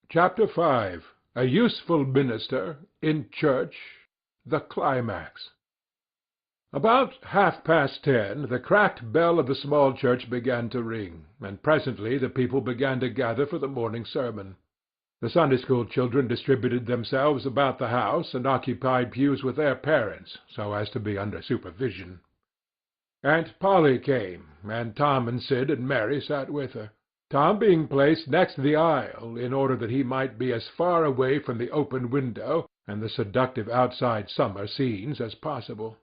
Chapter 5. A Useful Minister in Church. The Climax. About 10:30 the cracked bell of the small church began to ring, and presently the people began to gather for the morning sermon. The Sunday-school children distributed themselves about the house and occupied pews with their parents, so as to be under supervision. Aunt Polly came, and Tom and Sid and Mary sat with her, Tom being placed next the aisle in order that he might be as far away from the open window and the seductive outside summer scenes as possible.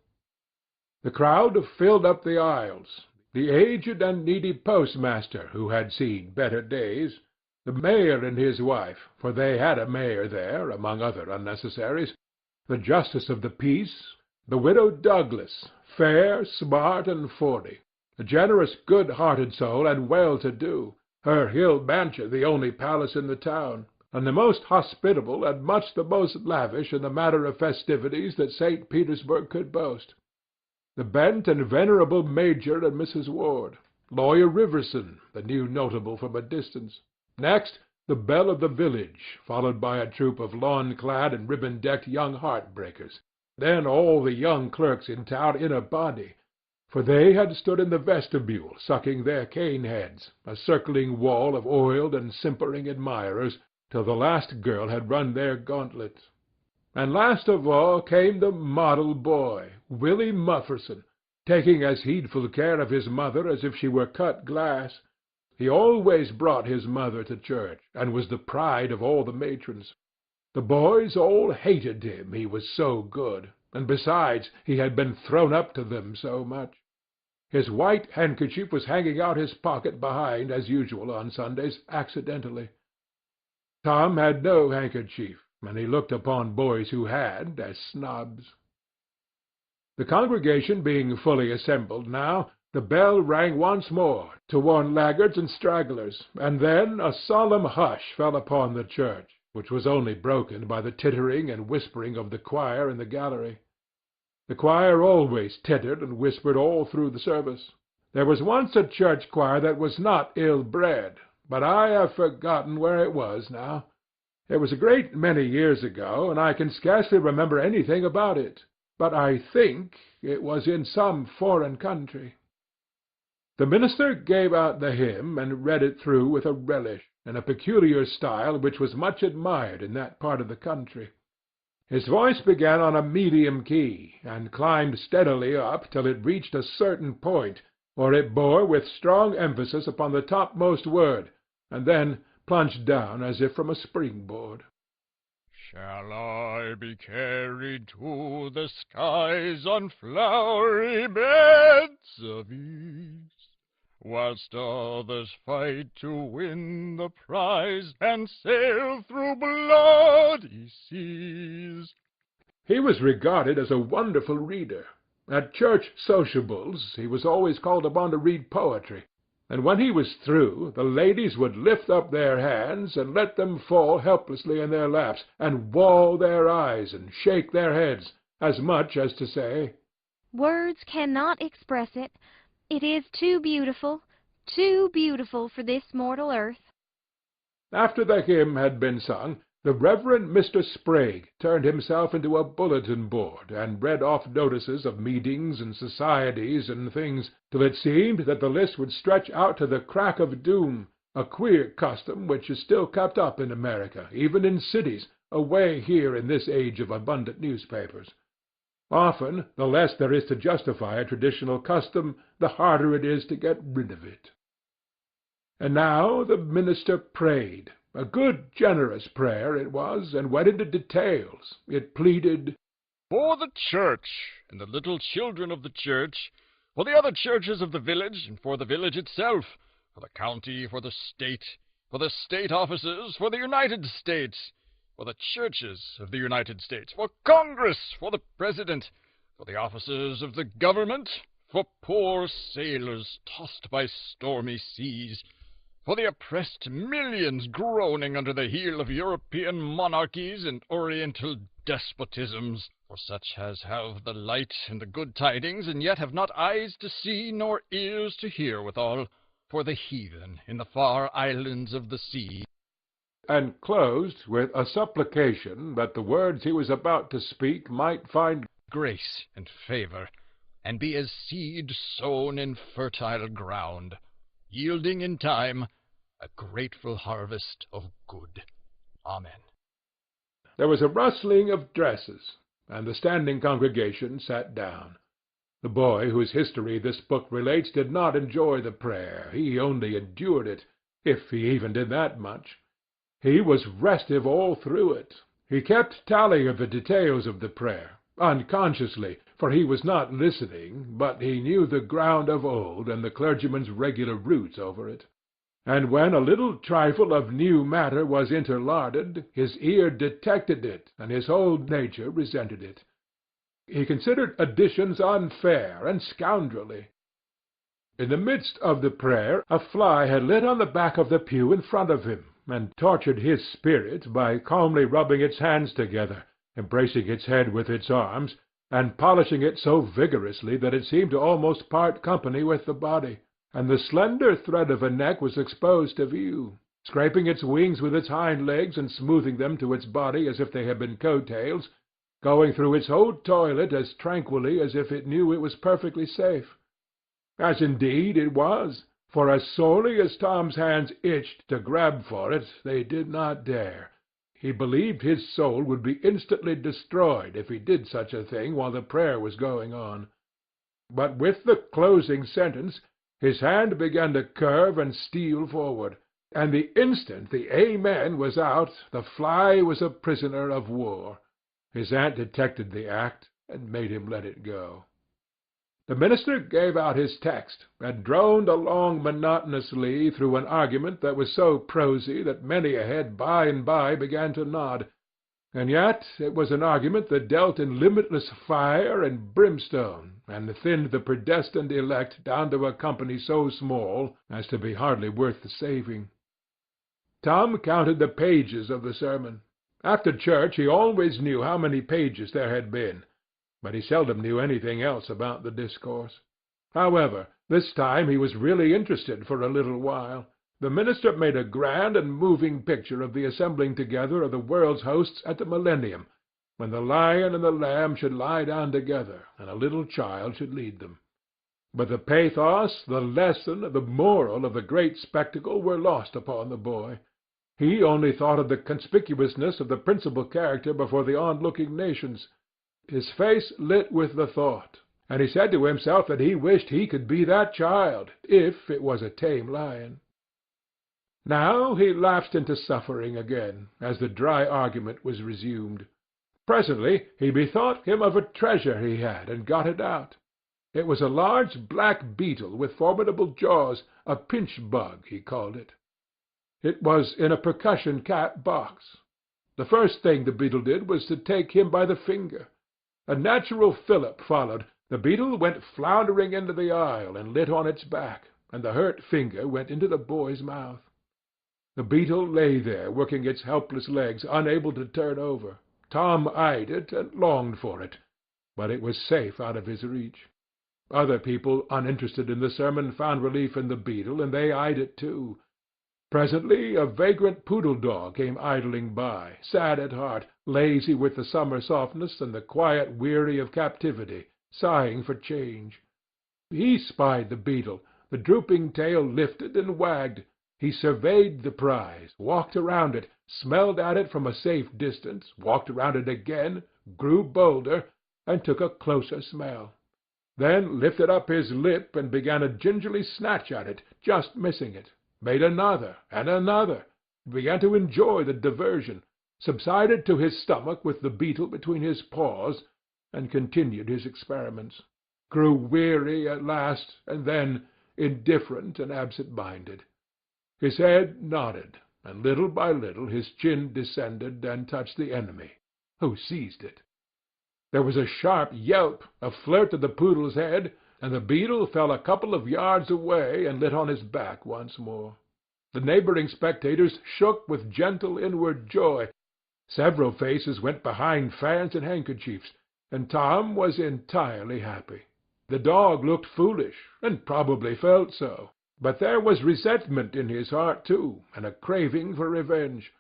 The crowd filled up the aisles. The aged and needy postmaster, who had seen better days, the mayor and his wife, for they had a mayor there, among other unnecessaries, the justice of the peace, the widow Douglas, fair, smart, and 40, a generous, good-hearted soul and well-to-do, her hill mansion the only palace in the town, and the most hospitable and much the most lavish in the matter of festivities that St. Petersburg could boast. The bent and venerable Major and Mrs. Ward, Lawyer Riverson, the new notable from a distance. Next, the belle of the village, followed by a troop of lawn-clad and ribbon-decked young heartbreakers. Then all the young clerks in town in a body, for they had stood in the vestibule sucking their cane-heads, a circling wall of oiled and simpering admirers, till the last girl had run their gauntlet. And last of all came the model boy, Willie Mufferson, taking as heedful care of his mother as if she were cut glass. He always brought his mother to church, and was the pride of all the matrons. The boys all hated him, he was so good, and besides he had been thrown up to them so much. His white handkerchief was hanging out his pocket behind, as usual on Sundays, accidentally. Tom had no handkerchief, and he looked upon boys who had as snobs. The congregation being fully assembled now, the bell rang once more to warn laggards and stragglers, and then a solemn hush fell upon the church, which was only broken by the tittering and whispering of the choir in the gallery. The choir always tittered and whispered all through the service. There was once a church choir that was not ill-bred, but I have forgotten where it was now. It was a great many years ago, and I can scarcely remember anything about it, but I think it was in some foreign country. The minister gave out the hymn and read it through with a relish, in a peculiar style which was much admired in that part of the country. His voice began on a medium key, and climbed steadily up till it reached a certain point, or it bore with strong emphasis upon the topmost word, and then plunged down as if from a springboard. Shall I be carried to the skies on flowery beds of ease, whilst others fight to win the prize and sail through bloody seas? He was regarded as a wonderful reader. At church sociables he was always called upon to read poetry, and when he was through the ladies would lift up their hands and let them fall helplessly in their laps, and wall their eyes and shake their heads, as much as to say, "Words cannot express it. It is too beautiful for this mortal earth." After the hymn had been sung, the Reverend Mr. Sprague turned himself into a bulletin board and read off notices of meetings and societies and things, till it seemed that the list would stretch out to the crack of doom, a queer custom which is still kept up in America, even in cities, away here in this age of abundant newspapers. Often, the less there is to justify a traditional custom, the harder it is to get rid of it. And now the minister prayed. A good, generous prayer it was, and went into details. It pleaded, "For the church, and the little children of the church, for the other churches of the village, and for the village itself, for the county, for the state offices, for the United States, for the churches of the United States, for Congress, for the President, for the officers of the government, for poor sailors tossed by stormy seas, for the oppressed millions groaning under the heel of European monarchies and Oriental despotisms, for such as have the light and the good tidings, and yet have not eyes to see nor ears to hear withal, for the heathen in the far islands of the sea, and closed with a supplication that the words he was about to speak might find grace and favor, and be as seed sown in fertile ground, yielding in time a grateful harvest of good. Amen. There was a rustling of dresses, and the standing congregation sat down. The boy whose history this book relates did not enjoy the prayer. He only endured it, if he even did that much. He was restive all through it. He kept tally of the details of the prayer, unconsciously, for he was not listening, but he knew the ground of old and the clergyman's regular routes over it. And when a little trifle of new matter was interlarded, his ear detected it, and his whole nature resented it. He considered additions unfair and scoundrelly. In the midst of the prayer, a fly had lit on the back of the pew in front of him, and tortured his spirit by calmly rubbing its hands together, embracing its head with its arms, and polishing it so vigorously that it seemed to almost part company with the body, and the slender thread of a neck was exposed to view, scraping its wings with its hind legs and smoothing them to its body as if they had been coat-tails, going through its whole toilet as tranquilly as if it knew it was perfectly safe. As indeed it was, for as sorely as Tom's hands itched to grab for it, they did not dare. He believed his soul would be instantly destroyed if he did such a thing while the prayer was going on. But with the closing sentence, his hand began to curve and steal forward, and the instant the Amen was out, the fly was a prisoner of war. His aunt detected the act, and made him let it go. The minister gave out his text, and droned along monotonously through an argument that was so prosy that many a head by and by began to nod. And yet it was an argument that dealt in limitless fire and brimstone, and thinned the predestined elect down to a company so small as to be hardly worth the saving. Tom counted the pages of the sermon. After church he always knew how many pages there had been, but he seldom knew anything else about the discourse. However, this time he was really interested for a little while. The minister made a grand and moving picture of the assembling together of the world's hosts at the millennium, when the lion and the lamb should lie down together, and a little child should lead them. But the pathos, the lesson, the moral of the great spectacle were lost upon the boy. He only thought of the conspicuousness of the principal character before the onlooking nations. His face lit with the thought, and he said to himself that he wished he could be that child, if it was a tame lion. Now he lapsed into suffering again, as the dry argument was resumed. Presently he bethought him of a treasure he had, and got it out. It was a large black beetle with formidable jaws, a pinch-bug, he called it. It was in a percussion-cap box. The first thing the beetle did was to take him by the finger. A natural fillip followed. The beetle went floundering into the aisle and lit on its back, and the hurt finger went into the boy's mouth. The beetle lay there, working its helpless legs, unable to turn over. Tom eyed it and longed for it, but it was safe out of his reach. Other people, uninterested in the sermon, found relief in the beetle, and they eyed it too. Presently a vagrant poodle-dog came idling by, sad at heart, lazy with the summer softness and the quiet weary of captivity, sighing for change. He spied the beetle. The drooping tail lifted and wagged. He surveyed the prize, walked around it, smelled at it from a safe distance, walked around it again, grew bolder, and took a closer smell. Then lifted up his lip and began to gingerly snatch at it, just missing it. Made another and another, began to enjoy the diversion, subsided to his stomach with the beetle between his paws, and continued his experiments. Grew weary at last, and then indifferent and absent-minded. His head nodded, and little by little his chin descended and touched the enemy, who seized it. There was a sharp yelp, a flirt of the poodle's head, and the beetle fell a couple of yards away and lit on his back once more. The neighboring spectators shook with gentle inward joy. Several faces went behind fans and handkerchiefs, and Tom was entirely happy. The dog looked foolish, and probably felt so, but there was resentment in his heart too, and a craving for revenge.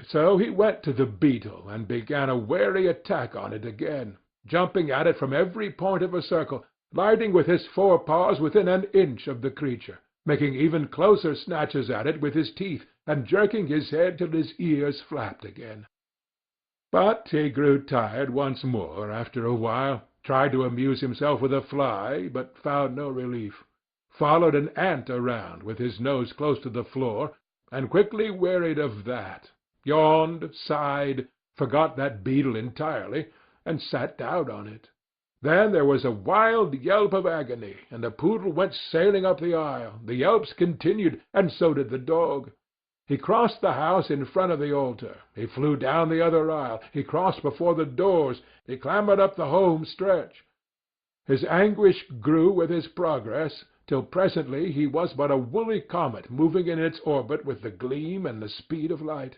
So he went to the beetle and began a wary attack on it again, jumping at it from every point of a circle, lighting with his forepaws within an inch of the creature, making even closer snatches at it with his teeth, and jerking his head till his ears flapped again. But he grew tired once more after a while, tried to amuse himself with a fly, but found no relief, followed an ant around with his nose close to the floor, and quickly wearied of that, yawned, sighed, forgot that beetle entirely, and sat down on it. Then there was a wild yelp of agony, and the poodle went sailing up the aisle. The yelps continued, and so did the dog. He crossed the house in front of the altar. He flew down the other aisle. He crossed before the doors. He clambered up the home stretch. His anguish grew with his progress, till presently he was but a woolly comet moving in its orbit with the gleam and the speed of light.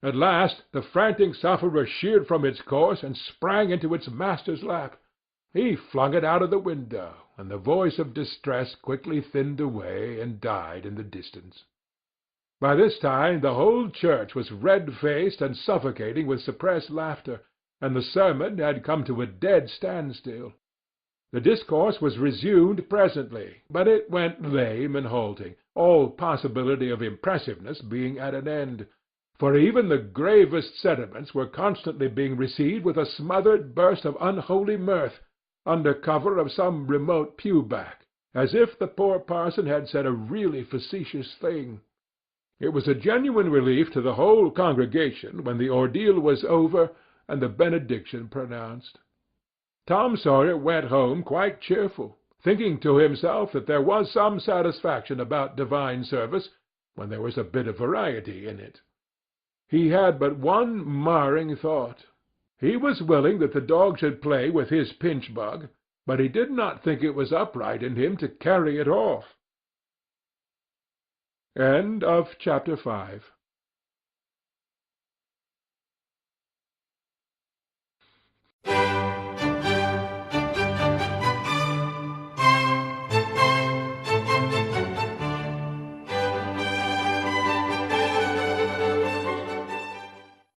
At last the frantic sufferer sheered from its course and sprang into its master's lap. He flung it out of the window, and the voice of distress quickly thinned away and died in the distance. By this time the whole church was red-faced and suffocating with suppressed laughter, and the sermon had come to a dead standstill. The discourse was resumed presently, but it went lame and halting, all possibility of impressiveness being at an end, for even the gravest sentiments were constantly being received with a smothered burst of unholy mirth, under cover of some remote pew-back, as if the poor parson had said a really facetious thing. It was a genuine relief to the whole congregation when the ordeal was over and the benediction pronounced. Tom Sawyer went home quite cheerful, thinking to himself that there was some satisfaction about divine service when there was a bit of variety in it. He had but one marring thought. He was willing that the dog should play with his pinch-bug, but he did not think it was upright in him to carry it off. End of Chapter 5